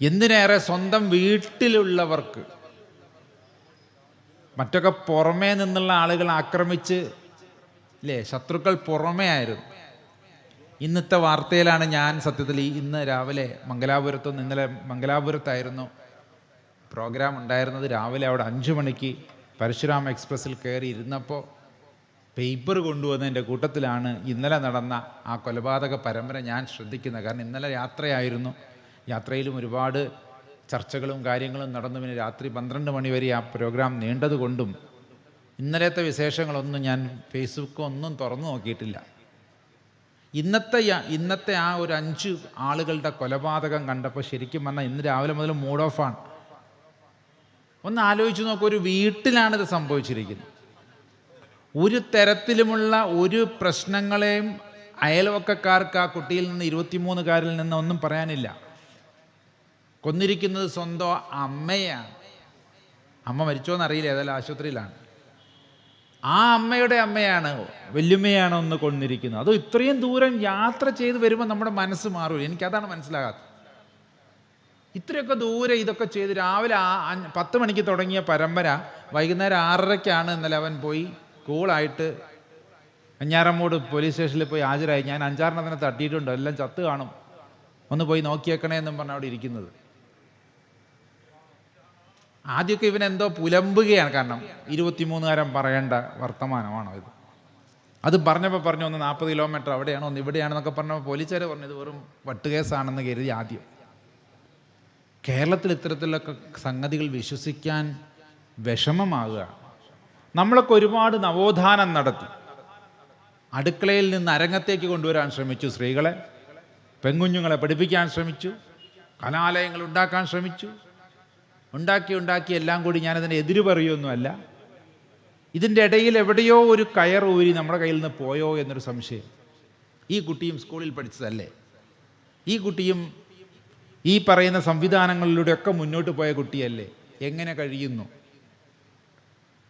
എന്തിനേറെ സ്വന്തം വീട്ടിലുള്ളവർക്ക്. മറ്റൊക്കെ പുറമേ നിന്നുള്ള ആളുകൾ ആക്രമിച്ച് അല്ലേ, ശത്രുക്കൾ പുറമേ ആയിരുന്നു. ഇന്നത്തെ വാർത്തയിലാണ് ഞാൻ സത്യത്തിൽ ഇന്ന് രാവിലെ മംഗലാപുരത്തുനിന്ന്, ഇന്നലെ മംഗലാപുരത്തായിരുന്നു പ്രോഗ്രാം ഉണ്ടായിരുന്നത്. രാവിലെ അവിടെ 5 മണിക്ക് പരശുരാം എക്സ്പ്രസ്സിൽ കയറി ഇരുന്നപ്പോൾ പേപ്പർ കൊണ്ടുവന്നതിൻ്റെ കൂട്ടത്തിലാണ് ഇന്നലെ നടന്ന ആ കൊലപാതക പരമ്പര ഞാൻ ശ്രദ്ധിക്കുന്നത്. കാരണം ഇന്നലെ യാത്രയായിരുന്നു. യാത്രയിലും ഒരുപാട് ചർച്ചകളും കാര്യങ്ങളും നടന്നു. പിന്നെ രാത്രി 12 മണി വരെ ആ പ്രോഗ്രാം നീണ്ടതുകൊണ്ടും ഇന്നലത്തെ വിശേഷങ്ങളൊന്നും ഞാൻ ഫേസ്ബുക്ക് ഒന്നും തുറന്നു നോക്കിയിട്ടില്ല. ഇന്നത്തെ ആ ഒരു 5 ആളുകളുടെ കൊലപാതകം കണ്ടപ്പോൾ ശരിക്കും പറഞ്ഞാൽ ഇന്ന് രാവിലെ മുതൽ മൂഡ് ഓഫാണ്. ഒന്ന് ആലോചിച്ച് നോക്കൂ, ഒരു വീട്ടിലാണിത് സംഭവിച്ചിരിക്കുന്നത്. ഒരു തരത്തിലുമുള്ള ഒരു പ്രശ്നങ്ങളെയും അയൽവക്കക്കാർക്ക് ആ കുട്ടിയിൽ നിന്ന് 23കാരിൽ നിന്ന് ഒന്നും പറയാനില്ല. കൊന്നിരിക്കുന്നത് സ്വന്തം അമ്മയാണ്. അമ്മ മരിച്ചോന്നറിയില്ല, ഏതായാലും ആശുപത്രിയിലാണ്. ആ അമ്മയുടെ അമ്മയാണ്, വല്യമ്മയാണ് ഒന്ന് കൊന്നിരിക്കുന്നത്. അത് ഇത്രയും ദൂരം യാത്ര ചെയ്ത് വരുമ്പോൾ നമ്മുടെ മനസ്സ് മാറും. എനിക്കതാണ് മനസ്സിലാകാത്തത്. ഇത്രയൊക്കെ ദൂരെ ഇതൊക്കെ ചെയ്ത് രാവിലെ 10 മണിക്ക് തുടങ്ങിയ പരമ്പര വൈകുന്നേരം 6:30ക്കാണ് ഇന്നലെ അവൻ പോയി കൂളായിട്ട് വെഞ്ഞാറമ്മൂട് പോലീസ് സ്റ്റേഷനിൽ പോയി ഹാജരായി. ഞാൻ 5-6 തട്ടിയിട്ടുണ്ട്, എല്ലാം ചത്ത് കാണും, ഒന്ന് പോയി നോക്കിയേക്കണേ എന്നും പറഞ്ഞ അവിടെ ഇരിക്കുന്നത്. ആദ്യമൊക്കെ ഇവനെന്തോ പുലമ്പുകയാണ്. കാരണം 23കാരൻ പറയേണ്ട വർത്തമാനമാണോ ഇത്? അത് പറഞ്ഞപ്പോൾ പറഞ്ഞു ഒന്ന് 40 കിലോമീറ്റർ അവിടെയാണോ ഒന്ന് ഇവിടെയാണെന്നൊക്കെ പറഞ്ഞപ്പോൾ പോലീസുകാർ പറഞ്ഞു ഇത് വെറും വട്ടുകേസാണെന്ന് കരുതി. ആദ്യം കേരളത്തിൽ ഇത്തരത്തിലൊക്കെ സംഗതികൾ വിശ്വസിക്കാൻ വിഷമമാകുക. നമ്മളൊക്കെ ഒരുപാട് നവോത്ഥാനം നടത്തി. അടുക്കളയിൽ നിന്ന് അരങ്ങത്തേക്ക് കൊണ്ടുവരാൻ ശ്രമിച്ചു സ്ത്രീകളെ, പെൺകുഞ്ഞുങ്ങളെ പഠിപ്പിക്കാൻ ശ്രമിച്ചു, കലാലയങ്ങൾ ഉണ്ടാക്കാൻ ശ്രമിച്ചു. ഉണ്ടാക്കി എല്ലാം കൂടി ഞാനതിനെ എതിര് പറയുമൊന്നുമല്ല. ഇതിൻ്റെ ഇടയിൽ എവിടെയോ ഒരു കയർ ഊരി നമ്മുടെ കയ്യിൽ നിന്ന് പോയോ എന്നൊരു സംശയം. ഈ കുട്ടിയും സ്കൂളിൽ പഠിച്ചതല്ലേ? ഈ കുട്ടിയും ഈ പറയുന്ന സംവിധാനങ്ങളിലൂടെയൊക്കെ മുന്നോട്ട് പോയ കുട്ടിയല്ലേ? എങ്ങനെ കഴിയുന്നു?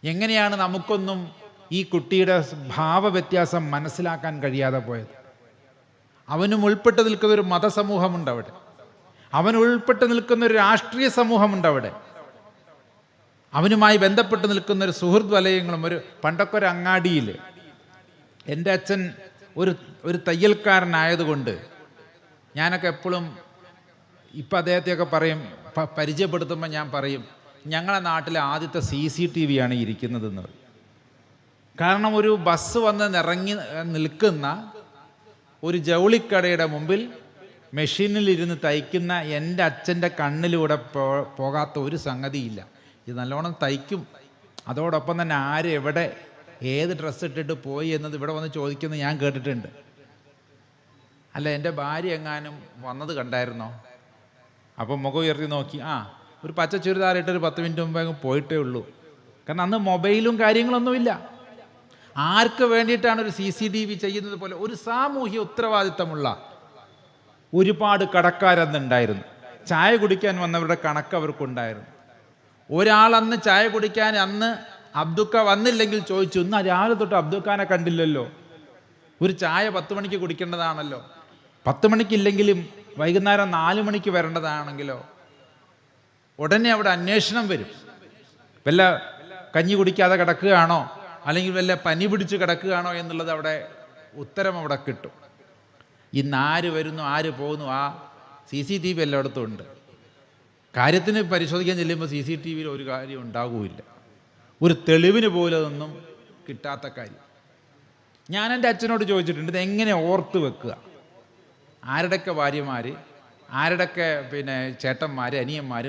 എങ്ങനെയാണ് നമുക്കൊന്നും ഈ കുട്ടിയുടെ ഭാവവ്യത്യാസം മനസ്സിലാക്കാൻ കഴിയാതെ പോയത്? അവനും ഉൾപ്പെട്ട് നിൽക്കുന്ന ഒരു മതസമൂഹമുണ്ട് അവിടെ. അവൻ ഉൾപ്പെട്ട് നിൽക്കുന്ന ഒരു രാഷ്ട്രീയ സമൂഹമുണ്ട് അവിടെ. അവനുമായി ബന്ധപ്പെട്ട് നിൽക്കുന്ന ഒരു സുഹൃത്ത് വലയങ്ങളും. പണ്ടൊക്കെ ഒരു അങ്ങാടിയിൽ എൻ്റെ അച്ഛൻ ഒരു തയ്യൽക്കാരനായതുകൊണ്ട് ഞാനൊക്കെ എപ്പോഴും ഇപ്പം അദ്ദേഹത്തെയൊക്കെ പറയും, പരിചയപ്പെടുത്തുമ്പോൾ ഞാൻ പറയും ഞങ്ങളെ നാട്ടിലെ ആദ്യത്തെ CCTV ആണ് ഇരിക്കുന്നതെന്ന് പറയും. കാരണം ഒരു ബസ് വന്ന് ഇറങ്ങി നിൽക്കുന്ന ഒരു ജൗളിക്കടയുടെ മുമ്പിൽ മെഷീനിലിരുന്ന് തയ്ക്കുന്ന എൻ്റെ അച്ഛൻ്റെ കണ്ണിലൂടെ പോകാത്ത ഒരു സംഗതിയില്ല. ഇത് നല്ലോണം തയ്ക്കും. അതോടൊപ്പം തന്നെ ആര് എവിടെ ഏത് ഡ്രസ്സ് ഇട്ടിട്ട് പോയി എന്നത് ഇവിടെ വന്ന് ചോദിക്കുന്നത് ഞാൻ കേട്ടിട്ടുണ്ട്. അല്ല എൻ്റെ ഭാര്യ എങ്ങാനും വന്നത് കണ്ടായിരുന്നോ? അപ്പം മുഖം ഉയർത്തി നോക്കി, ഒരു പച്ച ചുരിദാറിട്ടൊരു 10 മിനിറ്റ് മുമ്പേ അങ്ങ് പോയിട്ടേ ഉള്ളൂ. കാരണം അന്ന് മൊബൈലും കാര്യങ്ങളൊന്നുമില്ല. ആർക്ക് വേണ്ടിയിട്ടാണ് ഒരു CCTV ചെയ്യുന്നത് പോലെ ഒരു സാമൂഹ്യ ഉത്തരവാദിത്തമുള്ള ഒരുപാട് കടക്കാരന്നുണ്ടായിരുന്നു. ചായ കുടിക്കാൻ വന്നവരുടെ കണക്ക് അവർക്കുണ്ടായിരുന്നു. ഒരാളന്ന് ചായ കുടിക്കാൻ അന്ന് അബ്ദുക്ക വന്നില്ലെങ്കിൽ ചോദിച്ചു, ഇന്ന് രാവിലെ തൊട്ട് അബ്ദുക്കാനെ കണ്ടില്ലല്ലോ, ഒരു ചായ 10 മണിക്ക് കുടിക്കേണ്ടതാണല്ലോ, 10 മണിക്കില്ലെങ്കിലും വൈകുന്നേരം 4 മണിക്ക് വരേണ്ടതാണെങ്കിലോ. ഉടനെ അവിടെ അന്വേഷണം വരും. വല്ല കഞ്ഞി കുടിക്കാതെ കിടക്കുകയാണോ അല്ലെങ്കിൽ വല്ല പനി പിടിച്ച് കിടക്കുകയാണോ എന്നുള്ളത് അവിടെ ഉത്തരം അവിടെ കിട്ടും. ഇന്ന് ആര് വരുന്നു ആര് പോകുന്നു ആ CCTV എല്ലായിടത്തും ഉണ്ട്. കാര്യത്തിന് പരിശോധിക്കാൻ ചെല്ലുമ്പോൾ CCTVയിൽ ഒരു കാര്യം ഉണ്ടാകുമില്ല. ഒരു തെളിവിന് പോലും അതൊന്നും കിട്ടാത്ത കാര്യം. ഞാൻ എൻ്റെ അച്ഛനോട് ചോദിച്ചിട്ടുണ്ട്, ഇതെങ്ങനെ ഓർത്ത് വെക്കുക? ആരുടെയൊക്കെ ഭാര്യമാർ, ആരുടെയൊക്കെ ചേട്ടന്മാർ, അനിയന്മാർ,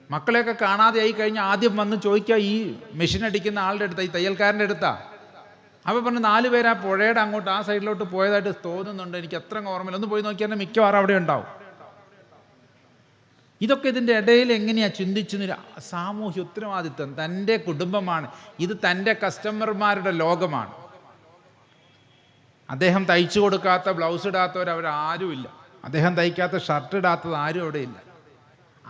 മക്കളെയൊക്കെ കാണാതെ ആയി കഴിഞ്ഞാൽ ആദ്യം വന്ന് ചോദിക്കുക ഈ മെഷീൻ അടിക്കുന്ന ആളുടെ അടുത്താ, ഈ തയ്യൽക്കാരൻ്റെ അടുത്താ. അപ്പോൾ പറഞ്ഞു 4 പേര് ആ പുഴയുടെ അങ്ങോട്ട് ആ സൈഡിലോട്ട് പോയതായിട്ട് തോന്നുന്നുണ്ട്, എനിക്ക് അത്ര ഓർമ്മയില്ല, ഒന്ന് പോയി നോക്കിയാൽ മിക്കവാറും അവിടെ ഉണ്ടാവും. ഇതൊക്കെ ഇതിൻ്റെ ഇടയിൽ എങ്ങനെയാണ് ചിന്തിച്ചു? സാമൂഹ്യ ഉത്തരവാദിത്വം. തൻ്റെ കുടുംബമാണ് ഇത്, തൻ്റെ കസ്റ്റമർമാരുടെ ലോകമാണ്. അദ്ദേഹം തയ്ച്ചു കൊടുക്കാത്ത ബ്ലൗസ് ഇടാത്തവരവരാരുമില്ല. അദ്ദേഹം തയ്ക്കാത്ത ഷർട്ട് ഇടാത്തത് ആരും അവിടെ ഇല്ല.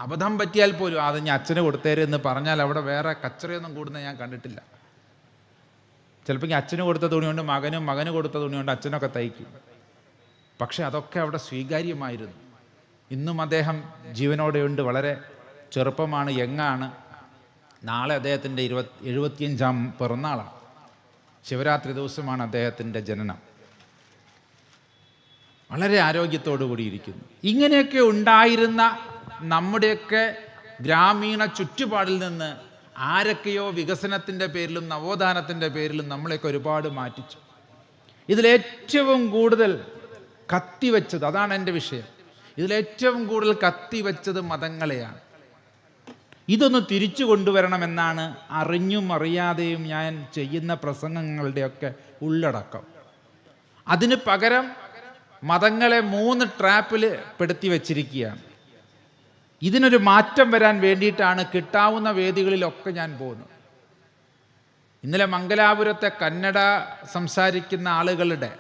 അബദ്ധം പറ്റിയാൽ പോലും അത് ഞാൻ അച്ഛന് കൊടുത്തേരെ എന്ന് പറഞ്ഞാൽ അവിടെ വേറെ കച്ചറയൊന്നും കൂടുന്നത് ഞാൻ കണ്ടിട്ടില്ല. ചിലപ്പോൾ അച്ഛന് കൊടുത്ത തുണിയുണ്ട് മകന് കൊടുത്ത തുണിയുണ്ട് അച്ഛനൊക്കെ തയ്ക്കും. പക്ഷെ അതൊക്കെ അവിടെ സ്വീകാര്യമായിരുന്നു. ഇന്നും അദ്ദേഹം ജീവനോടെയുണ്ട്. വളരെ ചെറുപ്പമാണ്, യങ്ങാണ്. നാളെ അദ്ദേഹത്തിൻ്റെ 75-ാം പിറന്നാളാണ്. ശിവരാത്രി ദിവസമാണ് അദ്ദേഹത്തിൻ്റെ ജനനം. വളരെ ആരോഗ്യത്തോടു കൂടിയിരിക്കുന്നു. ഇങ്ങനെയൊക്കെ ഉണ്ടായിരുന്ന നമ്മുടെയൊക്കെ ഗ്രാമീണ ചുറ്റുപാടിൽ നിന്ന് ആരൊക്കെയോ വികസനത്തിൻ്റെ പേരിലും നവോത്ഥാനത്തിൻ്റെ പേരിലും നമ്മളെയൊക്കെ ഒരുപാട് മാറ്റിച്ചു. ഇതിലേറ്റവും കൂടുതൽ കത്തിവെച്ചത്, അതാണ് എൻ്റെ വിഷയം, ഇതിലേറ്റവും കൂടുതൽ കത്തിവെച്ചത് മതങ്ങളെയാണ്. ഇതൊന്ന് തിരിച്ചു കൊണ്ടുവരണമെന്നാണ് അറിഞ്ഞും അറിയാതെയും ഞാൻ ചെയ്യുന്ന പ്രസംഗങ്ങളുടെയൊക്കെ ഉള്ളടക്കം. അതിന് പകരം മതങ്ങളെ 3 ട്രാപ്പിൽ പെടുത്തി വച്ചിരിക്കുകയാണ്. ഇതിനൊരു മാറ്റം വരാൻ വേണ്ടിയിട്ടാണ് കിട്ടാവുന്ന വേദികളിലൊക്കെ ഞാൻ പോകുന്നത്. ഇന്നലെ മംഗലാപുരത്തെ കന്നഡ സംസാരിക്കുന്ന ആളുകളുടെ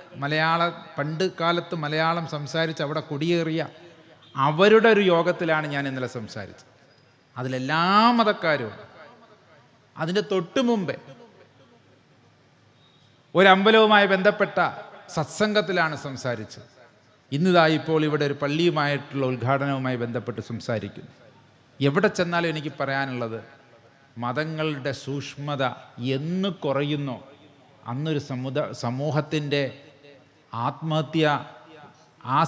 പണ്ട് കാലത്ത് മലയാളം സംസാരിച്ച് അവിടെ കുടിയേറിയ അവരുടെ ഒരു യോഗത്തിലാണ് ഞാൻ ഇന്നലെ സംസാരിച്ചത്. അതിലെല്ലാ മതക്കാരും. അതിൻ്റെ തൊട്ടു മുമ്പേ ഒരമ്പലവുമായി ബന്ധപ്പെട്ട സത്സംഗത്തിലാണ് സംസാരിച്ചത്. ഇന്നിതാ ഇപ്പോൾ ഇവിടെ ഒരു പള്ളിയുമായിട്ടുള്ള ഉദ്ഘാടനവുമായി ബന്ധപ്പെട്ട് സംസാരിക്കുന്നു. എവിടെ ചെന്നാലും എനിക്ക് പറയാനുള്ളത്, മതങ്ങളുടെ സൂക്ഷ്മത എന്ന് കുറയുന്നോ അന്നൊരു സമൂഹത്തിൻ്റെ ആത്മഹത്യ, ആ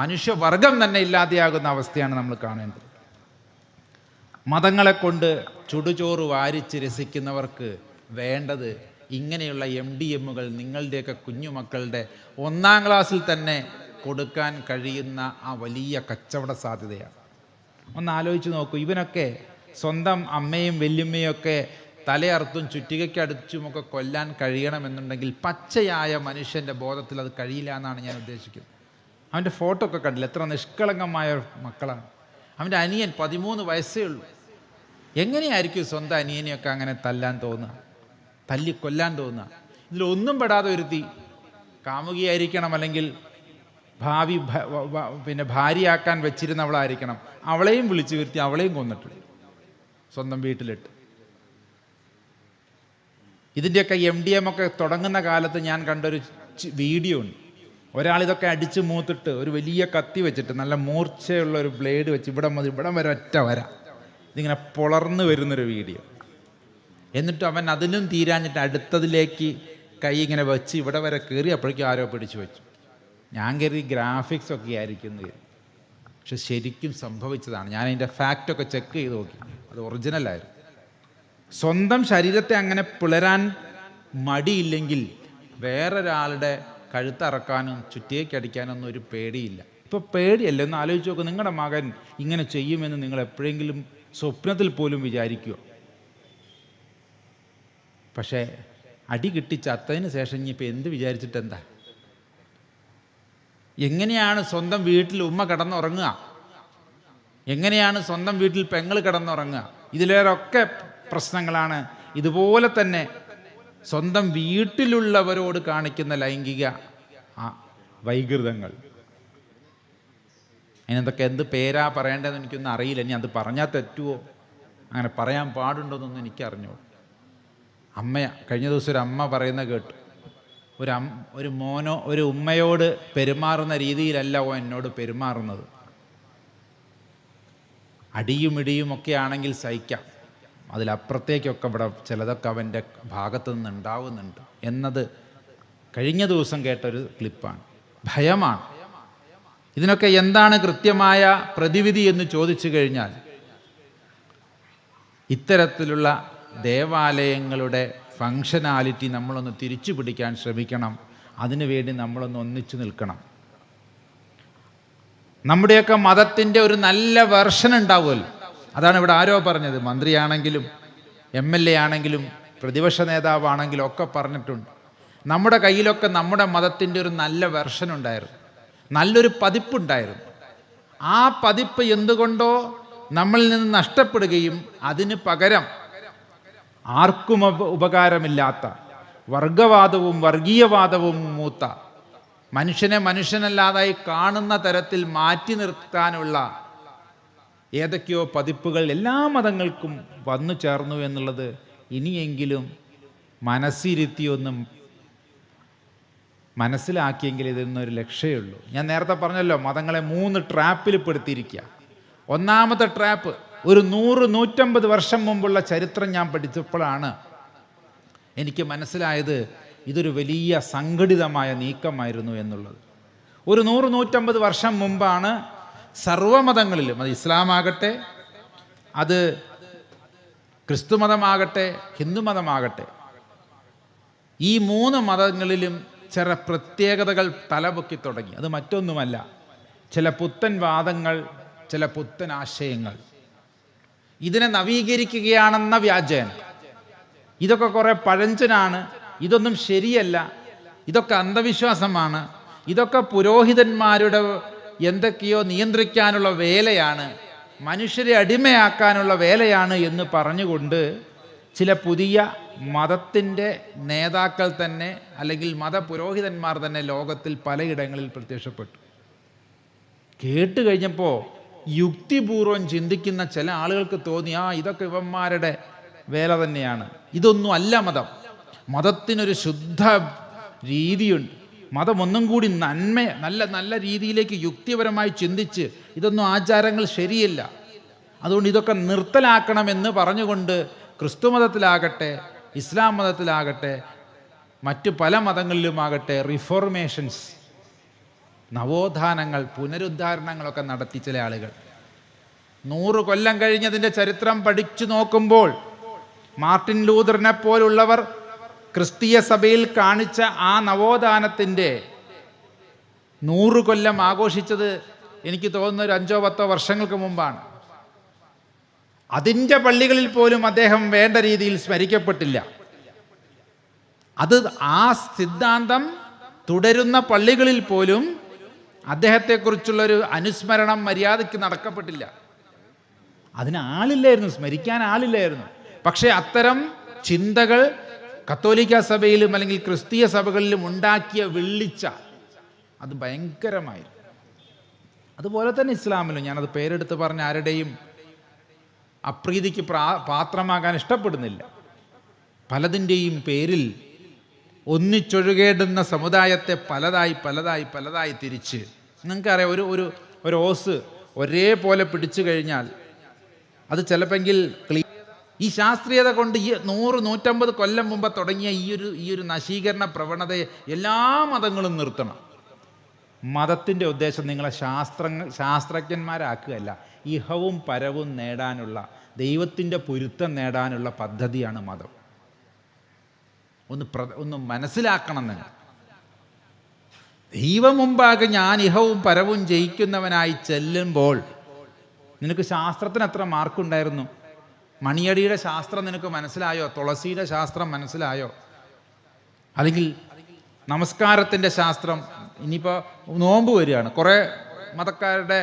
മനുഷ്യവർഗം തന്നെ ഇല്ലാതെയാകുന്ന അവസ്ഥയാണ് നമ്മൾ കാണേണ്ടത്. മതങ്ങളെ കൊണ്ട് ചുടുചോറ് വാരിച്ച് രസിക്കുന്നവർക്ക് വേണ്ടത് ഇങ്ങനെയുള്ള MDMകൾ നിങ്ങളുടെയൊക്കെ കുഞ്ഞുമക്കളുടെ 1-ാം ക്ലാസ്സിൽ തന്നെ കൊടുക്കാൻ കഴിയുന്ന ആ വലിയ കച്ചവട സാധ്യതയാണ്. ഒന്ന് ആലോചിച്ച് നോക്കൂ. ഇവനൊക്കെ സ്വന്തം അമ്മയും വല്യമ്മയും ഒക്കെ തലയർത്തും ചുറ്റികയ്ക്കടിച്ചുമൊക്കെ കൊല്ലാൻ കഴിയണമെന്നുണ്ടെങ്കിൽ പച്ചയായ മനുഷ്യൻ്റെ ബോധത്തിൽ അത് കഴിയില്ല എന്നാണ് ഞാൻ ഉദ്ദേശിക്കുന്നത്. അവൻ്റെ ഫോട്ടോ ഒക്കെ കണ്ടില്ല, എത്ര നിഷ്കളങ്കമായ മക്കളാണ്. അവൻ്റെ അനിയൻ 13 വയസ്സേ ഉള്ളൂ. എങ്ങനെയായിരിക്കും സ്വന്തം അനിയനെയൊക്കെ അങ്ങനെ തല്ലാൻ തോന്നുക, തല്ലിക്കൊല്ലാൻ തോന്നുക? ഇതിലൊന്നും പെടാതെ ഒരുത്തി കാമുകിയായിരിക്കണം, അല്ലെങ്കിൽ ഭാര്യയാക്കാൻ വെച്ചിരുന്നവളായിരിക്കണം. അവളെയും വിളിച്ചു വരുത്തി അവളെയും കൊന്നിട്ടുണ്ട് സ്വന്തം വീട്ടിലിട്ട്. ഇതിൻ്റെയൊക്കെ MDM ഒക്കെ തുടങ്ങുന്ന കാലത്ത് ഞാൻ കണ്ടൊരു വീഡിയോ ഉണ്ട്. ഒരാളിതൊക്കെ അടിച്ച് മൂത്തിട്ട് ഒരു വലിയ കത്തി വെച്ചിട്ട് നല്ല മൂർച്ചയുള്ള ഒരു ബ്ലേഡ് വെച്ച് ഇവിടം വരെ ഒറ്റ വര ഇതിങ്ങനെ പൊളർന്നു വരുന്നൊരു വീഡിയോ. എന്നിട്ട് അവൻ അതിനും തീരാഞ്ഞിട്ട് അടുത്തതിലേക്ക് കൈ ഇങ്ങനെ വെച്ച് ഇവിടെ വരെ കയറി. അപ്പോഴേക്കും ആരോ പിടിച്ചു വെച്ചു. ഞാൻ കരുതി ഗ്രാഫിക്സ് ഒക്കെ ആയിരിക്കുന്നു, പക്ഷെ ശരിക്കും സംഭവിച്ചതാണ്. ഞാൻ അതിൻ്റെ ഫാക്റ്റൊക്കെ ചെക്ക് ചെയ്ത് നോക്കി, അത് ഒറിജിനലായിരുന്നു. സ്വന്തം ശരീരത്തെ അങ്ങനെ പിളരാൻ മടിയില്ലെങ്കിൽ വേറൊരാളുടെ കഴുത്തറക്കാനും ചുറ്റിയേക്കടിക്കാനൊന്നും ഒരു പേടിയില്ല. ഇപ്പോൾ പേടിയല്ല. ഒന്ന് ആലോചിച്ച് നോക്കുക, നിങ്ങളുടെ മകൻ ഇങ്ങനെ ചെയ്യുമെന്ന് നിങ്ങൾ എപ്പോഴെങ്കിലും സ്വപ്നത്തിൽ പോലും വിചാരിക്കുമോ? പക്ഷേ അടി കിട്ടി ചത്തതിന് ശേഷം ഇനിയിപ്പോൾ എന്ത് വിചാരിച്ചിട്ട് എന്താ? എങ്ങനെയാണ് സ്വന്തം വീട്ടിൽ ഉമ്മ കിടന്നുറങ്ങുക? എങ്ങനെയാണ് സ്വന്തം വീട്ടിൽ പെങ്ങൾ കിടന്നുറങ്ങുക? ഇതിലേറൊക്കെ പ്രശ്നങ്ങളാണ് ഇതുപോലെ തന്നെ സ്വന്തം വീട്ടിലുള്ളവരോട് കാണിക്കുന്ന ലൈംഗിക വൈകൃതങ്ങൾ. അതിനെന്തൊക്കെ എന്ത് പേരാ പറയേണ്ടതെന്ന് എനിക്കൊന്നും അറിയില്ല. ഇനി അത് പറഞ്ഞാൽ തെറ്റുമോ, അങ്ങനെ പറയാൻ പാടുണ്ടോയെന്നൊന്നും എനിക്കറിഞ്ഞോ. കഴിഞ്ഞ ദിവസം ഒരു അമ്മ പറയുന്ന കേട്ടു, ഒരു ഉമ്മയോട് പെരുമാറുന്ന രീതിയിലല്ല എന്നോട് പെരുമാറുന്നത്. അടിയും ഇടിയും ഒക്കെ ആണെങ്കിൽ സഹിക്കാം, അതിലപ്പുറത്തേക്കൊക്കെ ഇവിടെ ചിലതൊക്കെ അവൻ്റെ ഭാഗത്തു നിന്ന് ഉണ്ടാവുന്നുണ്ട് എന്നത് കഴിഞ്ഞ ദിവസം കേട്ടൊരു ക്ലിപ്പാണ്. ഭയമാണ്. ഇതിനൊക്കെ എന്താണ് കൃത്യമായ പ്രതിവിധി എന്ന് ചോദിച്ചു കഴിഞ്ഞാൽ, ഇത്തരത്തിലുള്ള ദേവാലയങ്ങളുടെ ഫങ്ഷനാലിറ്റി നമ്മളൊന്ന് തിരിച്ചു പിടിക്കാൻ ശ്രമിക്കണം. അതിനുവേണ്ടി നമ്മളൊന്ന് ഒന്നിച്ചു നിൽക്കണം. നമ്മുടെയൊക്കെ മതത്തിൻ്റെ ഒരു നല്ല വെർഷൻ ഉണ്ടാവുമല്ലോ. അതാണ് ഇവിടെ ആരോ പറഞ്ഞത്. മന്ത്രിയാണെങ്കിലും MLA ആണെങ്കിലും പ്രതിപക്ഷ നേതാവാണെങ്കിലും ഒക്കെ പറഞ്ഞിട്ടുണ്ട്. നമ്മുടെ കയ്യിലൊക്കെ നമ്മുടെ മതത്തിൻ്റെ ഒരു നല്ല വെർഷൻ ഉണ്ടായിരുന്നു, നല്ലൊരു പതിപ്പുണ്ടായിരുന്നു. ആ പതിപ്പ് എന്തുകൊണ്ടോ നമ്മളിൽ നിന്ന് നഷ്ടപ്പെടുകയും അതിന് പകരം ആർക്കും ഉപകാരമില്ലാത്ത വർഗവാദവും വർഗീയവാദവും മൂത്ത മനുഷ്യനെ മനുഷ്യനല്ലാതായി കാണുന്ന തരത്തിൽ മാറ്റി നിർത്താനുള്ള ഏതൊക്കെയോ പതിപ്പുകൾ എല്ലാ മതങ്ങൾക്കും വന്നു ചേർന്നു എന്നുള്ളത് ഇനിയെങ്കിലും മനസ്സിരുത്തിയൊന്നും മനസ്സിലാക്കിയെങ്കിൽ ഇതിൽ നിന്നൊരു ലക്ഷ്യമുള്ളൂ. ഞാൻ നേരത്തെ പറഞ്ഞല്ലോ, മതങ്ങളെ 3 ട്രാപ്പിൽ പെടുത്തിയിരിക്കുക. ഒന്നാമത്തെ ട്രാപ്പ്, ഒരു 100-150 വർഷം മുമ്പുള്ള ചരിത്രം ഞാൻ പഠിച്ചപ്പോഴാണ് എനിക്ക് മനസ്സിലായത് ഇതൊരു വലിയ സംഘടിതമായ നീക്കമായിരുന്നു എന്നുള്ളത്. ഒരു 100-150 വർഷം മുമ്പാണ് സർവ്വമതങ്ങളിലും, അത് ഇസ്ലാമാകട്ടെ, അത് ക്രിസ്തുമതമാകട്ടെ, ഹിന്ദുമതമാകട്ടെ, ഈ 3 മതങ്ങളിലും ചില പ്രത്യേകതകൾ തലപൊക്കി തുടങ്ങി. അത് മറ്റൊന്നുമല്ല, ചില പുത്തൻ വാദങ്ങൾ, ചില പുത്തൻ ആശയങ്ങൾ. ഇതിനെ നവീകരിക്കുകയാണെന്ന വ്യാജേന. ഇതൊക്കെ കുറേ പഴഞ്ചനാണ്, ഇതൊന്നും ശരിയല്ല, ഇതൊക്കെ അന്ധവിശ്വാസമാണ്, ഇതൊക്കെ പുരോഹിതന്മാരുടെ എന്തൊക്കെയോ നിയന്ത്രിക്കാനുള്ള വേലയാണ്, മനുഷ്യരെ അടിമയാക്കാനുള്ള വേലയാണ് എന്ന് പറഞ്ഞുകൊണ്ട് ചില പുതിയ മതത്തിൻ്റെ നേതാക്കൾ തന്നെ, അല്ലെങ്കിൽ മതപുരോഹിതന്മാർ തന്നെ ലോകത്തിൽ പലയിടങ്ങളിൽ പ്രത്യക്ഷപ്പെട്ടു. കേട്ട് കഴിഞ്ഞപ്പോൾ യുക്തിപൂർവം ചിന്തിക്കുന്ന ചില ആളുകൾക്ക് തോന്നി, ഇതൊക്കെ ഇവന്മാരുടെ വേല തന്നെയാണ്. ഇതൊന്നും അല്ല മതം. മതത്തിനൊരു ശുദ്ധ രീതിയുണ്ട്. മതം ഒന്നും കൂടി നല്ല രീതിയിലേക്ക് യുക്തിപരമായി ചിന്തിച്ച്, ഇതൊന്നും ആചാരങ്ങൾ ശരിയല്ല, അതുകൊണ്ട് ഇതൊക്കെ നിർത്തലാക്കണമെന്ന് പറഞ്ഞുകൊണ്ട് ക്രിസ്തു മതത്തിലാകട്ടെ, ഇസ്ലാം മതത്തിലാകട്ടെ, മറ്റു പല മതങ്ങളിലുമാകട്ടെ റിഫോർമേഷൻസ്, നവോത്ഥാനങ്ങൾ, പുനരുദ്ധാരണങ്ങളൊക്കെ നടത്തി ചില ആളുകൾ. 100 കൊല്ലം കഴിഞ്ഞതിൻ്റെ ചരിത്രം പഠിച്ചു നോക്കുമ്പോൾ മാർട്ടിൻ ലൂതറിനെ പോലുള്ളവർ ക്രിസ്തീയ സഭയിൽ കാണിച്ച ആ നവോത്ഥാനത്തിൻ്റെ 100 കൊല്ലം ആഘോഷിച്ചത് എനിക്ക് തോന്നുന്ന ഒരു 5-10 വർഷങ്ങൾക്ക് മുമ്പാണ്. അതിൻ്റെ പള്ളികളിൽ പോലും അദ്ദേഹം വേണ്ട രീതിയിൽ സ്മരിക്കപ്പെട്ടില്ല. അത് ആ സിദ്ധാന്തം തുടരുന്ന പള്ളികളിൽ പോലും അദ്ദേഹത്തെക്കുറിച്ചുള്ളൊരു അനുസ്മരണം മര്യാദയ്ക്ക് നടക്കപ്പെട്ടില്ല. അതിന് ആളില്ലായിരുന്നു, സ്മരിക്കാൻ ആളില്ലായിരുന്നു. പക്ഷേ അത്തരം ചിന്തകൾ കത്തോലിക്ക സഭയിലും അല്ലെങ്കിൽ ക്രിസ്തീയ സഭകളിലും ഉണ്ടാക്കിയ വെള്ളിച്ച അത് ഭയങ്കരമായിരുന്നു. അതുപോലെ തന്നെ ഇസ്ലാമിലും, ഞാനത് പേരെടുത്ത് പറഞ്ഞ ആരുടെയും അപ്രീതിക്ക് പാത്രമാകാൻ ഇഷ്ടപ്പെടുന്നില്ല. പലതിൻ്റെയും പേരിൽ ഒന്നിച്ചൊഴുകേണ്ടുന്ന സമുദായത്തെ പലതായി തിരിച്ച്, നിങ്ങൾക്കറിയാം, ഒരു ഓസ് ഒരേപോലെ പിടിച്ചു കഴിഞ്ഞാൽ അത് ചിലപ്പെങ്കിൽ ഈ ശാസ്ത്രീയത കൊണ്ട് ഈ 100-150 കൊല്ലം മുമ്പ് തുടങ്ങിയ ഈ ഒരു നശീകരണ പ്രവണതയെ എല്ലാ മതങ്ങളും നിർത്തണം. മതത്തിൻ്റെ ഉദ്ദേശം നിങ്ങളെ ശാസ്ത്രജ്ഞന്മാരാക്കുകയല്ല, ഇഹവും പരവും നേടാനുള്ള, ദൈവത്തിൻ്റെ പൊരുത്തം നേടാനുള്ള പദ്ധതിയാണ് മതം. ഒന്ന് മനസ്സിലാക്കണം നിങ്ങൾ. ദൈവം മുമ്പാകെ ഞാൻ ഇഹവും പരവും ജയിക്കുന്നവനായി ചെല്ലുമ്പോൾ, നിനക്ക് ശാസ്ത്രത്തിന് എത്ര മാർക്കുണ്ടായിരുന്നു? മണിയടിയുടെ ശാസ്ത്രം നിനക്ക് മനസ്സിലായോ? തുളസിയുടെ ശാസ്ത്രം മനസ്സിലായോ? അല്ലെങ്കിൽ നമസ്കാരത്തിൻ്റെ ശാസ്ത്രം? ഇനിയിപ്പോൾ നോമ്പ് വരികയാണ്, കുറേ മതക്കാരുടെ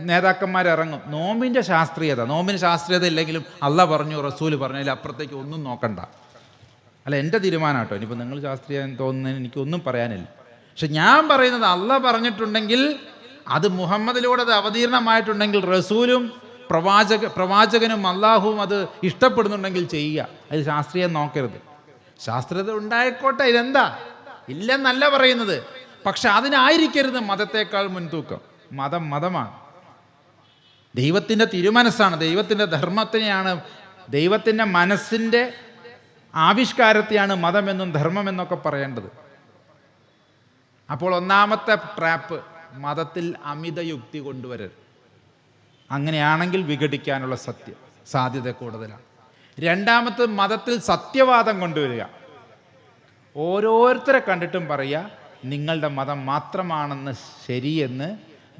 നേതാക്കന്മാരിറങ്ങും, നോമ്പിന് ശാസ്ത്രീയത ഇല്ലെങ്കിലും അള്ളാഹ് പറഞ്ഞു, റസൂല് പറഞ്ഞു, അതിൽ അപ്പുറത്തേക്ക് ഒന്നും നോക്കണ്ട. അല്ല, എൻ്റെ തീരുമാനം കേട്ടോ. ഇനിയിപ്പോൾ നിങ്ങൾ ശാസ്ത്രീയം തോന്നുന്നതിന് എനിക്കൊന്നും പറയാനില്ല. പക്ഷെ ഞാൻ പറയുന്നത്, അള്ളാഹ് പറഞ്ഞിട്ടുണ്ടെങ്കിൽ, അത് മുഹമ്മദിലൂടെ അത് അവതീർണമായിട്ടുണ്ടെങ്കിൽ, റസൂലും പ്രവാചകനും അള്ളാഹുവും അത് ഇഷ്ടപ്പെടുന്നുണ്ടെങ്കിൽ ചെയ്യുക. അത് ശാസ്ത്രീയം നോക്കരുത്. ശാസ്ത്രീയത ഉണ്ടായിക്കോട്ടെ, ഇതെന്താ ഇല്ലെന്നല്ല പറയുന്നത്. പക്ഷെ അതിനായിരിക്കരുത് മതത്തേക്കാൾ മുൻതൂക്കം. മതമാണ്, ദൈവത്തിൻ്റെ തിരുമനസ്സാണ്, ദൈവത്തിൻ്റെ ധർമ്മത്തിനെയാണ്, ദൈവത്തിൻ്റെ മനസ്സിൻ്റെ ആവിഷ്കാരത്തെയാണ് മതമെന്നും ധർമ്മമെന്നൊക്കെ പറയേണ്ടത്. അപ്പോൾ ഒന്നാമത്തെ ട്രാപ്പ്, മതത്തിൽ അമിത യുക്തി കൊണ്ടുവരരുത്. അങ്ങനെയാണെങ്കിൽ വിഘടിക്കാനുള്ള സാധ്യത കൂടുതലാണ്. രണ്ടാമത്തെ, മതത്തിൽ സത്യവാദം കൊണ്ടുവരിക. ഓരോരുത്തരെ കണ്ടിട്ടും പറയുക, നിങ്ങളുടെ മതം മാത്രമാണെന്ന് ശരിയെന്ന്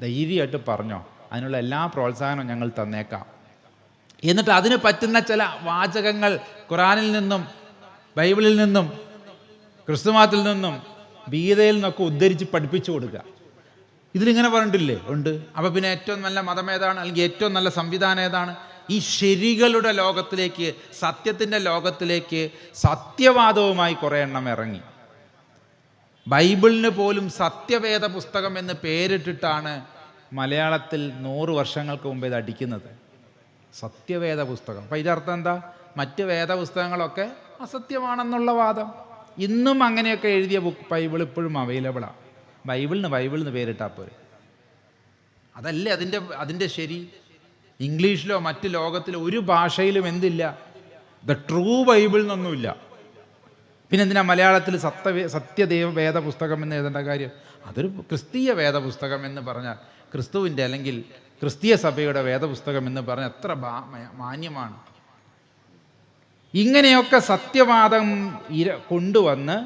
ധൈര്യമായിട്ട് പറഞ്ഞോ, അതിനുള്ള എല്ലാ പ്രോത്സാഹനവും ഞങ്ങൾ തന്നേക്കാം. എന്നിട്ട് അതിന് പറ്റുന്ന ചില വാചകങ്ങൾ ഖുറാനിൽ നിന്നും, ബൈബിളിൽ നിന്നും, ക്രിസ്തുമതത്തിൽ നിന്നും, ഗീതയിൽ നിന്നൊക്കെ ഉദ്ധരിച്ച് പഠിപ്പിച്ചു കൊടുക്കുക. ഇതിലിങ്ങനെ പറഞ്ഞിട്ടില്ലേ? ഉണ്ട്. അപ്പോൾ പിന്നെ ഏറ്റവും നല്ല മതം ഏതാണ്, അല്ലെങ്കിൽ ഏറ്റവും നല്ല സംവിധാനം ഏതാണ്? ഈ ശരികളുടെ ലോകത്തിലേക്ക്, സത്യത്തിൻ്റെ ലോകത്തിലേക്ക് സത്യവാദവുമായി കുറേ എണ്ണം ഇറങ്ങി. ബൈബിളിന് പോലും സത്യവേദ പുസ്തകം എന്ന് പേരിട്ടിട്ടാണ് മലയാളത്തിൽ 100 വർഷങ്ങൾക്ക് മുമ്പ് ഇത് അടിക്കുന്നത്. സത്യവേദ പുസ്തകം. അപ്പം ഇതിൻ്റെ അർത്ഥം എന്താ? മറ്റ് വേദപുസ്തകങ്ങളൊക്കെ അസത്യമാണെന്നുള്ള വാദം. ഇന്നും അങ്ങനെയൊക്കെ എഴുതിയ ബൈബിൾ ഇപ്പോഴും അവൈലബിളാണ്. ബൈബിളിന് പേരിട്ടാൽ പോരെ. അതല്ലേ അതിൻ്റെ ശരി. ഇംഗ്ലീഷിലോ മറ്റ് ലോകത്തിലോ ഒരു ഭാഷയിലും എന്തില്ല, ദ ട്രൂ ബൈബിൾ എന്നൊന്നുമില്ല. പിന്നെ എന്തിനാ മലയാളത്തിൽ സത്യദേവ വേദപുസ്തകം എന്ന് എഴുതേണ്ട കാര്യം? അതൊരു ക്രിസ്തീയ വേദപുസ്തകം എന്ന് പറഞ്ഞാൽ, ക്രിസ്തുവിൻ്റെ അല്ലെങ്കിൽ ക്രിസ്തീയ സഭയുടെ വേദപുസ്തകം എന്ന് പറഞ്ഞാൽ എത്ര മാന്യമാണ്. ഇങ്ങനെയൊക്കെ സത്യവാദം കൊണ്ടുവന്ന്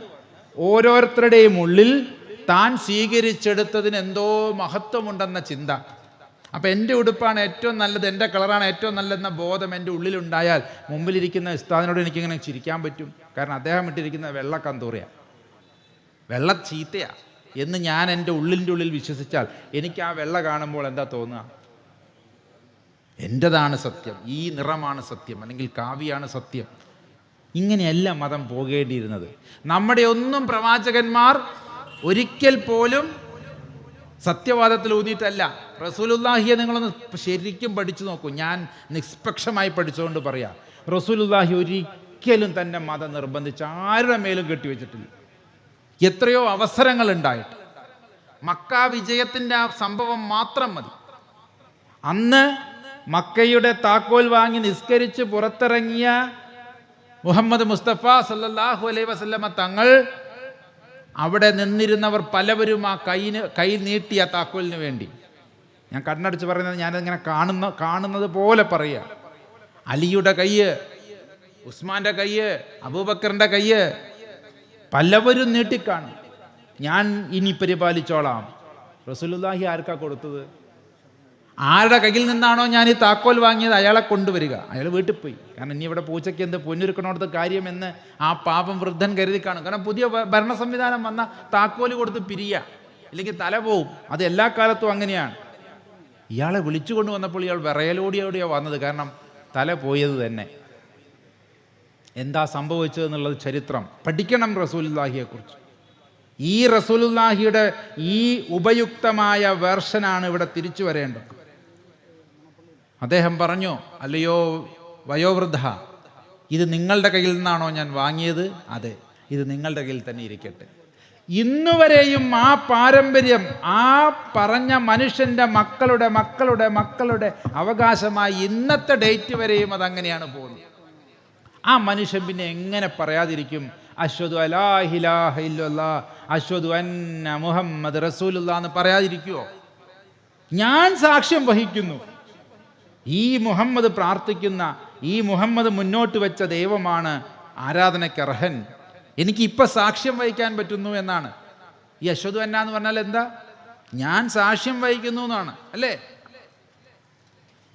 ഓരോരുത്തരുടെയും ഉള്ളിൽ താൻ സ്വീകരിച്ചെടുത്തതിന് എന്തോ മഹത്വമുണ്ടെന്ന ചിന്ത. അപ്പം എൻ്റെ ഉടുപ്പാണ് ഏറ്റവും നല്ലത്, എൻ്റെ കളറാണ് ഏറ്റവും നല്ലതെന്ന ബോധം എൻ്റെ ഉള്ളിലുണ്ടായാൽ മുമ്പിലിരിക്കുന്ന ഉസ്താദിനോട് എനിക്കിങ്ങനെ ചിരിക്കാൻ പറ്റും. കാരണം അദ്ദേഹം ഇട്ടിരിക്കുന്ന വെള്ള കന്തൂറിയാണ്, വെള്ള ചീത്തയാണ് എന്ന് ഞാൻ എൻ്റെ ഉള്ളിൽ വിശ്വസിച്ചാൽ എനിക്ക് ആ വെള്ള കാണുമ്പോൾ എന്താ തോന്നുക? എൻ്റെതാണ് സത്യം, ഈ നിറമാണ് സത്യം, അല്ലെങ്കിൽ കാവ്യാണ് സത്യം. ഇങ്ങനെയല്ല മതം പോകേണ്ടിയിരുന്നത്. നമ്മുടെ ഒന്നും പ്രവാചകന്മാർ ഒരിക്കൽ പോലും സത്യവാദത്തിൽ ഊന്നിയിട്ടല്ല. റസൂലുള്ളാഹിയെ നിങ്ങളൊന്ന് ശരിക്കും പഠിച്ചു നോക്കൂ. ഞാൻ നിഷ്പക്ഷമായി പഠിച്ചുകൊണ്ട് പറയാം, റസൂലുള്ളാഹി ഒരിക്കലും തന്നെ മതം നിർബന്ധിച്ച് ആരുടെ മേലും കെട്ടിവെച്ചിട്ടില്ല. എത്രയോ അവസരങ്ങൾ ഉണ്ടായിട്ട്. മക്ക വിജയത്തിൻ്റെ ആ സംഭവം മാത്രം മതി. അന്ന് മക്കയുടെ താക്കോൽ വാങ്ങി നിസ്കരിച്ച് പുറത്തിറങ്ങിയ മുഹമ്മദ് മുസ്തഫ സല്ലല്ലാഹു അലൈഹി വസല്ലമ തങ്ങൾ, അവിടെ നിന്നിരുന്നവർ പലവരും ആ കൈ നീട്ടിയ താക്കോലിന് വേണ്ടി. ഞാൻ കണ്ണടച്ച് പറയുന്നത് ഞാനിങ്ങനെ കാണുന്നത് പോലെ പറയുക. അലിയുടെ കയ്യ്, ഉസ്മാന്റെ കയ്യ്, അബൂബക്കറിന്റെ കയ്യ് പലവരും നീട്ടിക്കാണും. ഞാൻ ഇനി പരിപാലിച്ചോളാം. റസൂലുള്ളാഹി ആർക്കാ കൊടുത്തത്? ആരുടെ കയ്യിൽ നിന്നാണോ ഞാൻ ഈ താക്കോൽ വാങ്ങിയത് അയാളെ കൊണ്ടുവരിക. അയാൾ വീട്ടിൽ പോയി. കാരണം ഇനി ഇവിടെ പൂച്ചയ്ക്ക് എന്ത് പൊന്നൊരുക്കണോടത്ത് കാര്യമെന്ന് ആ പാപം വൃദ്ധൻ കരുതി കാണും. കാരണം പുതിയ ഭരണ സംവിധാനം വന്ന താക്കോല് കൊടുത്ത് പിരിയുക, അല്ലെങ്കിൽ തല പോവും. അത് എല്ലാ കാലത്തും അങ്ങനെയാണ്. ഇയാളെ വിളിച്ചു കൊണ്ടുവന്നപ്പോൾ ഇയാൾ വിറയലോടിയോടെയോ വന്നത്. കാരണം തല പോയത് തന്നെ. എന്താ സംഭവിച്ചതെന്നുള്ളത് ചരിത്രം പഠിക്കണം റസൂലുള്ളാഹിയെക്കുറിച്ച്. ഈ റസൂലുള്ളാഹിയുടെ ഈ ഉപയുക്തമായ വേർഷനാണ് ഇവിടെ തിരിച്ചു വരേണ്ടത്. അദ്ദേഹം പറഞ്ഞു, അല്ലയോ വയോവൃദ്ധ, ഇത് നിങ്ങളുടെ കയ്യിൽ നിന്നാണോ ഞാൻ വാങ്ങിയത്? അതെ, ഇത് നിങ്ങളുടെ കയ്യിൽ തന്നെ ഇരിക്കട്ടെ. ഇന്നുവരെയും ആ പാരമ്പര്യം, ആ പറഞ്ഞ മനുഷ്യൻ്റെ മക്കളുടെ മക്കളുടെ മക്കളുടെ അവകാശമായി ഇന്നത്തെ ഡേറ്റ് വരെയും അതങ്ങനെയാണ് പോകുന്നത്. ആ മനുഷ്യൻ പിന്നെ എങ്ങനെ പറയാതിരിക്കും അശ്ഹദു അലാ ഇലാഹ ഇല്ലല്ലാഹ് അശ്ഹദു അന്ന മുഹമ്മദ് റസൂലുള്ളാഹ് എന്ന് പറയാതിരിക്കുമോ? ഞാൻ സാക്ഷ്യം വഹിക്കുന്നു, ഈ മുഹമ്മദ് പ്രാർത്ഥിക്കുന്ന, ഈ മുഹമ്മദ് മുന്നോട്ട് വെച്ച ദൈവമാണ് ആരാധനയ്ക്ക് അർഹൻ. എനിക്ക് ഇപ്പം സാക്ഷ്യം വഹിക്കാൻ പറ്റുന്നു എന്നാണ്. ഈ അശ്ഹദു അന്ന എന്ന് പറഞ്ഞാൽ എന്താ? ഞാൻ സാക്ഷ്യം വഹിക്കുന്നു എന്നാണ്, അല്ലേ?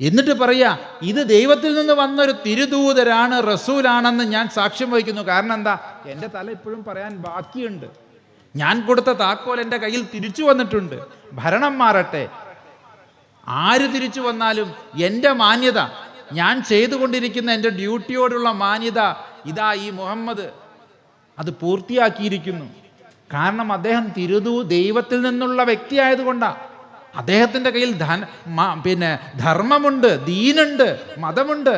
എന്നിട്ട് പറയാ, ഇത് ദൈവത്തിൽ നിന്ന് വന്നൊരു തിരുദൂതരാണ്, റസൂലാണെന്ന് ഞാൻ സാക്ഷ്യം വഹിക്കുന്നു. കാരണം എന്താ? എൻ്റെ തല ഇപ്പോഴും പറയാൻ ബാക്കിയുണ്ട്. ഞാൻ കൊടുത്ത താക്കോൽ എൻ്റെ കയ്യിൽ തിരിച്ചു വന്നിട്ടുണ്ട്. ഭരണം മാറട്ടെ, ആര് തിരിച്ചു വന്നാലും എൻ്റെ മാന്യത, ഞാൻ ചെയ്തുകൊണ്ടിരിക്കുന്ന എൻ്റെ ഡ്യൂട്ടിയോടുള്ള മാന്യത, ഇതാ ഈ മുഹമ്മദ് അത് പൂർത്തിയാക്കിയിരിക്കുന്നു. കാരണം അദ്ദേഹം ദൈവത്തിൽ നിന്നുള്ള വ്യക്തിയായതുകൊണ്ടാണ്. അദ്ദേഹത്തിൻ്റെ കയ്യിൽ ധർമ്മമുണ്ട്, ദീനുണ്ട്, മതമുണ്ട്.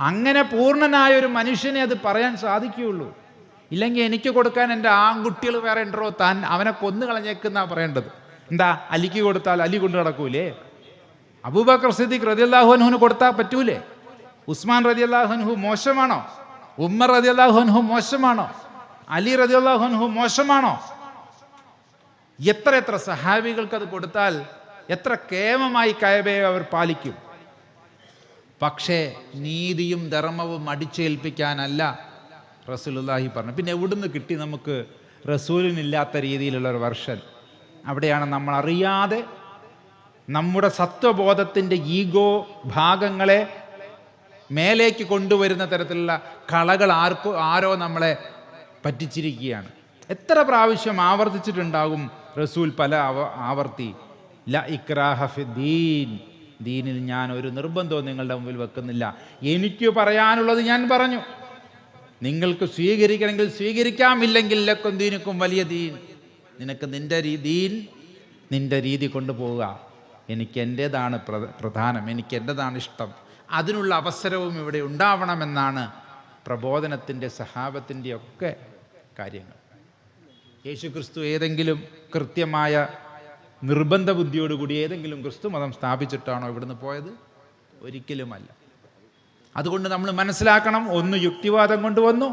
അങ്ങനെ പൂർണ്ണനായ ഒരു മനുഷ്യനെ അത് പറയാൻ സാധിക്കുകയുള്ളൂ. ഇല്ലെങ്കിൽ എനിക്ക് കൊടുക്കാൻ എൻ്റെ ആൺകുട്ടികൾ വേറെ ഉണ്ടോ, താൻ അവനെ കൊന്നു കളഞ്ഞേക്കുന്ന പറയേണ്ടത്. എന്താ, അലിക്ക് കൊടുത്താൽ അലി കൊണ്ടു നടക്കൂലേ? അബൂബക്കർ സിദ്ദീഖ് റളിയല്ലാഹു അൻഹുവിന് കൊടുത്താൽ പറ്റൂലേ? ഉസ്മാൻ റളിയല്ലാഹു അൻഹു മോശമാണോ? ഉമർ റളിയല്ലാഹു അൻഹു മോശമാണോ? അലി റളിയല്ലാഹു അൻഹു മോശമാണോ? എത്ര സഹാബികൾക്ക് അത് കൊടുത്താൽ എത്ര കേമമായി കഅബയെ അവർ പാലിക്കും. പക്ഷേ നീതിയും ധർമ്മവും അടിച്ചേൽപ്പിക്കാനല്ല റസൂലുള്ളാഹി പറഞ്ഞു. പിന്നെ എവിടുന്ന് കിട്ടി നമുക്ക് റസൂലിനില്ലാത്ത രീതിയിലുള്ള ഒരു വെർഷൻ? അവിടെയാണ് നമ്മൾ അറിയാതെ നമ്മുടെ സത്വബോധത്തിൻ്റെ ഈഗോ ഭാഗങ്ങളെ മേലേക്ക് കൊണ്ടുവരുന്ന തരത്തിലുള്ള കളകൾ ആരോ നമ്മളെ പറ്റിച്ചിരിക്കുകയാണ്. എത്ര പ്രാവശ്യം ആവർത്തിച്ചിട്ടുണ്ടാകും റസൂൽ പല ആവർത്തി, ല ഇക്രാഹ ഫിദ്ദീൻ, ദീനിൽ ഞാൻ ഒരു നിർബന്ധവും നിങ്ങളുടെ മുമ്പിൽ വെക്കുന്നില്ല. എനിക്ക് പറയാനുള്ളത് ഞാൻ പറഞ്ഞു, നിങ്ങൾക്ക് സ്വീകരിക്കണമെങ്കിൽ സ്വീകരിക്കാം, ഇല്ലെങ്കിൽ ലക്കും ദീനുക്കും വലിയ ദീൻ, നിനക്ക് നിന്റെ രീതി കൊണ്ടുപോവുക. എനിക്ക് എൻ്റേതാണ് പ്രധാനം, എനിക്ക് എൻ്റേതാണ് ഇഷ്ടം. അതിനുള്ള അവസരവും ഇവിടെ ഉണ്ടാവണമെന്നാണ് പ്രബോധനത്തിൻ്റെ സഹാബത്തിൻ്റെ ഒക്കെ കാര്യങ്ങൾ. യേശുക്രിസ്തു ഏതെങ്കിലും കൃത്യമായ നിർബന്ധ ബുദ്ധിയോടുകൂടി ഏതെങ്കിലും ക്രിസ്തു മതം സ്ഥാപിച്ചിട്ടാണോ ഇവിടുന്ന് പോയത്? ഒരിക്കലുമല്ല. അതുകൊണ്ട് നമ്മൾ മനസ്സിലാക്കണം, ഒന്ന് യുക്തിവാദം കൊണ്ടുവന്നു,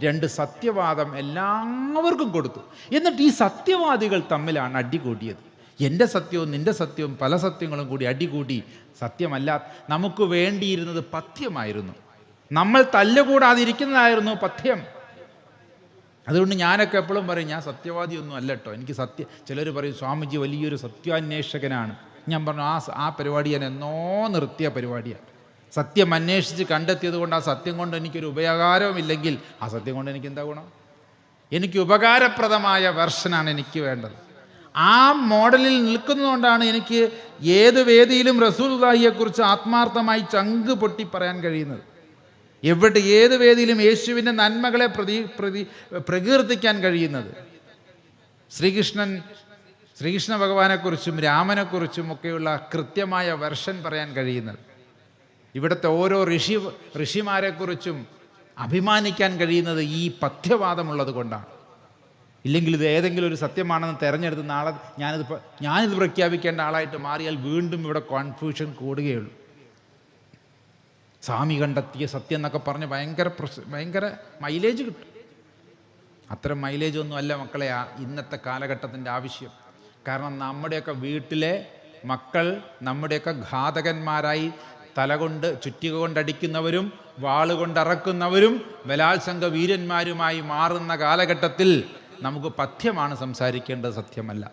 രണ്ട് സത്യവാദം എല്ലാവർക്കും കൊടുത്തു. എന്നിട്ട് ഈ സത്യവാദികൾ തമ്മിലാണ് അടികൂടിയത്. എൻ്റെ സത്യവും നിൻ്റെ സത്യവും പല സത്യങ്ങളും കൂടി അടികൂടി സത്യമല്ല. നമുക്ക് വേണ്ടിയിരുന്നത് പഥ്യമായിരുന്നു. നമ്മൾ തല്ലുകൂടാതിരിക്കുന്നതായിരുന്നു പഥ്യം. അതുകൊണ്ട് ഞാനൊക്കെ എപ്പോഴും പറയും, ഞാൻ സത്യവാദിയൊന്നും അല്ല കേട്ടോ, എനിക്ക് ചിലർ പറയും സ്വാമിജി വലിയൊരു സത്യാന്വേഷകനാണ്. ഞാൻ പറഞ്ഞു ആ പരിപാടി ഞാൻ എന്നോ നിർത്തിയ പരിപാടിയാണ്. സത്യം അന്വേഷിച്ച് കണ്ടെത്തിയത് കൊണ്ട് ആ സത്യം കൊണ്ട് എനിക്കൊരു ഉപകാരവുമില്ലെങ്കിൽ ആ സത്യം കൊണ്ട് എനിക്ക് എന്താ ഗുണം? എനിക്ക് ഉപകാരപ്രദമായ വെർഷനാണ് എനിക്ക് വേണ്ടത്. ആ മോഡലിൽ നിൽക്കുന്നതുകൊണ്ടാണ് എനിക്ക് ഏത് വേദിയിലും റസൂലുള്ളാഹിയെക്കുറിച്ച് ആത്മാർത്ഥമായി ചങ്ക് പൊട്ടി പറയാൻ കഴിയുന്നത്. ഏത് വേദിയിലും യേശുവിൻ്റെ നന്മകളെ പ്രകീർത്തിക്കാൻ കഴിയുന്നത്. ശ്രീകൃഷ്ണ ഭഗവാനെക്കുറിച്ചും രാമനെക്കുറിച്ചും ഒക്കെയുള്ള കൃത്യമായ വെർഷൻ പറയാൻ കഴിയുന്നത്. ഇവിടുത്തെ ഓരോ ഋഷിമാരെക്കുറിച്ചും അഭിമാനിക്കാൻ കഴിയുന്നത് ഈ പഥ്യവാദമുള്ളത് കൊണ്ടാണ്. ഇല്ലെങ്കിൽ ഇത് ഏതെങ്കിലും ഒരു സത്യമാണെന്ന് തിരഞ്ഞെടുത്ത് നാളെ ഞാനിത് പ്രഖ്യാപിക്കേണ്ട ആളായിട്ട് മാറിയാൽ വീണ്ടും ഇവിടെ കോൺഫ്യൂഷൻ കൂടുകയുള്ളൂ. സ്വാമി കണ്ടെത്തിയ സത്യം എന്നൊക്കെ പറഞ്ഞ് ഭയങ്കര മൈലേജ് കിട്ടും. അത്തരം മൈലേജ് ഒന്നും അല്ല മക്കളെ ഇന്നത്തെ കാലഘട്ടത്തിൻ്റെ ആവശ്യം. കാരണം നമ്മുടെയൊക്കെ വീട്ടിലെ മക്കൾ നമ്മുടെയൊക്കെ ഘാതകന്മാരായി തലകൊണ്ട് ചുറ്റിക കൊണ്ടടിക്കുന്നവരും വാളുകൊണ്ടിറക്കുന്നവരും ബലാത്സംഗ വീരന്മാരുമായി മാറുന്ന കാലഘട്ടത്തിൽ നമുക്ക് പഥ്യമാണ് സംസാരിക്കേണ്ടത്, സത്യമല്ല.